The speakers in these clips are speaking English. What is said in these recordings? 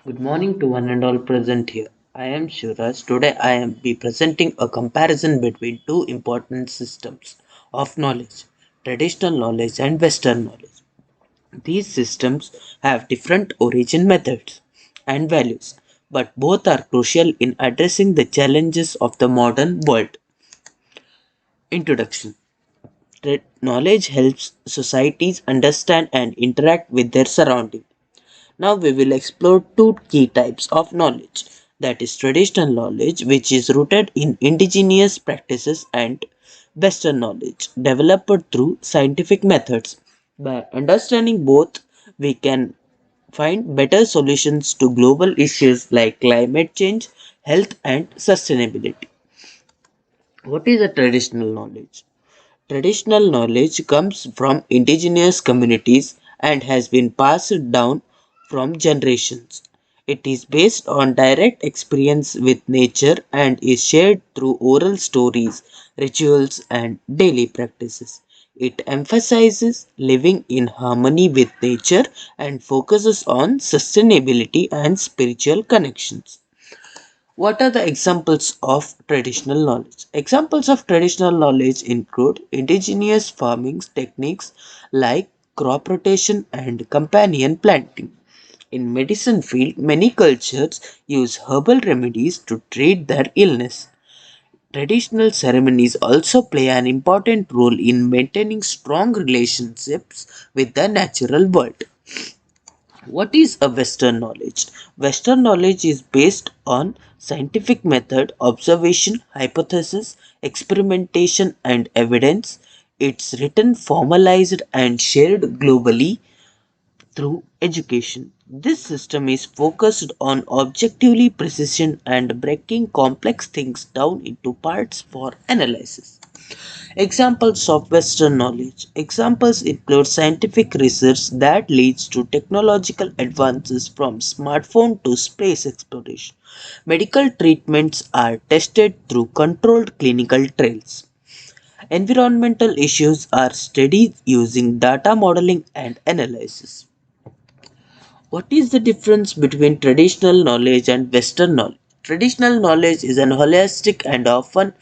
Good morning to one and all present here. I am Shivraj. Today I am be presenting a comparison between two important systems of knowledge, traditional knowledge and Western knowledge. These systems have different origin methods and values, but both are crucial in addressing the challenges of the modern world. Introduction. Knowledge helps societies understand and interact with their surroundings. Now we will explore two key types of knowledge, that is traditional knowledge, which is rooted in indigenous practices, and Western knowledge developed through scientific methods. By understanding both, we can find better solutions to global issues like climate change, health and sustainability. What is a traditional knowledge? Traditional knowledge comes from indigenous communities and has been passed down from generations. It is based on direct experience with nature and is shared through oral stories, rituals, and daily practices. It emphasizes living in harmony with nature and focuses on sustainability and spiritual connections. What are the examples of traditional knowledge? Examples of traditional knowledge include indigenous farming techniques like crop rotation and companion planting. In medicine field, many cultures use herbal remedies to treat their illness. Traditional ceremonies also play an important role in maintaining strong relationships with the natural world. What is a Western knowledge? Western knowledge is based on scientific method, observation, hypothesis, experimentation, and evidence. It's written, formalized, and shared globally through education. This system is focused on objectively precision and breaking complex things down into parts for analysis. Examples of Western knowledge. Examples include scientific research that leads to technological advances from smartphone to space exploration. Medical treatments are tested through controlled clinical trials. Environmental issues are studied using data modeling and analysis. What is the difference between traditional knowledge and Western knowledge? Traditional knowledge is an holistic and often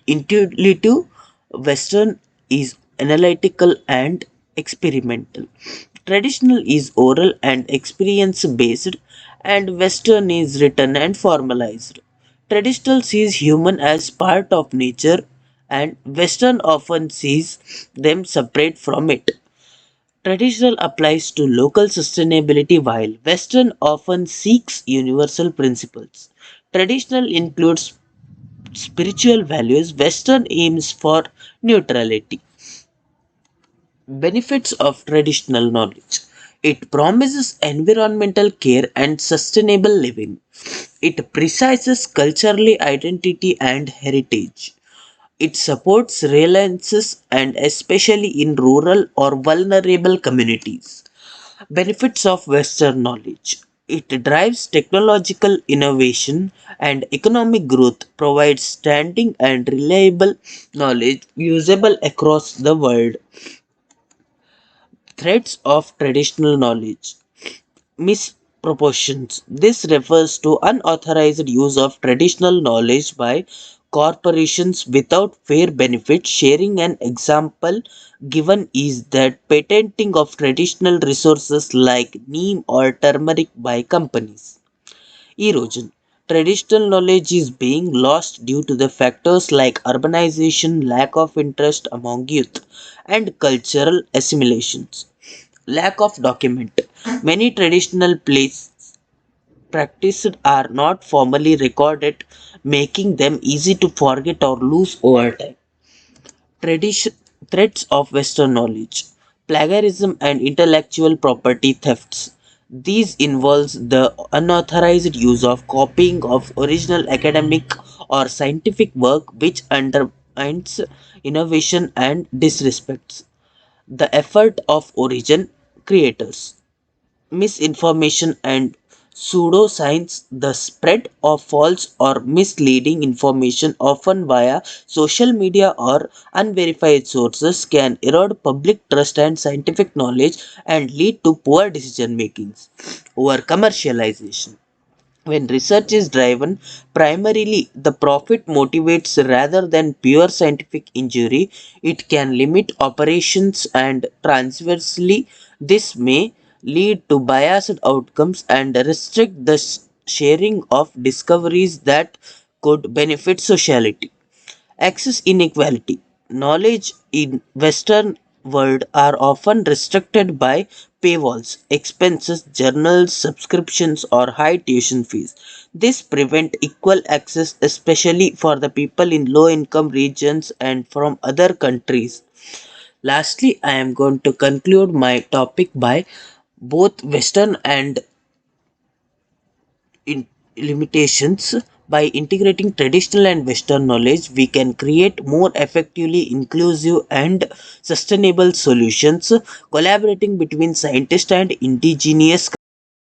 intuitive. Western is analytical and experimental. Traditional is oral and experience based, and Western is written and formalized. Traditional sees human as part of nature, and Western often sees them separate from it. Traditional applies to local sustainability while Western often seeks universal principles. Traditional includes spiritual values, Western aims for neutrality. Benefits of traditional knowledge. It promises environmental care and sustainable living. It precises culturally identity and heritage. It supports reliances and especially in rural or vulnerable communities. Benefits of Western knowledge. It drives technological innovation and economic growth, provides standing and reliable knowledge usable across the world. Threats of traditional knowledge. Misproportions. This refers to unauthorized use of traditional knowledge by corporations without fair benefit sharing. An example given is that patenting of traditional resources like neem or turmeric by companies. Erosion. Traditional knowledge is being lost due to the factors like urbanization, lack of interest among youth, and cultural assimilations. Lack of document. Many traditional plays practiced are not formally recorded, making them easy to forget or lose over time. Tradition, threats of Western knowledge, plagiarism and intellectual property thefts. These involves the unauthorized use of copying of original academic or scientific work which undermines innovation and disrespects the effort of origin creators. Misinformation and pseudoscience, the spread of false or misleading information, often via social media or unverified sources, can erode public trust and scientific knowledge and lead to poor decision makings. over commercialization. When research is driven primarily the profit motivates rather than pure scientific injury, it can limit operations and transversely this may lead to biased outcomes and restrict the sharing of discoveries that could benefit society. Access inequality. Knowledge in Western world are often restricted by paywalls, expenses, journals, subscriptions, or high tuition fees. This prevent equal access, especially for the people in low-income regions and from other countries. Lastly, I am going to conclude my topic by both Western and in limitations. By integrating traditional and western knowledge we can create more effectively inclusive and sustainable solutions. Collaborating between scientists and indigenous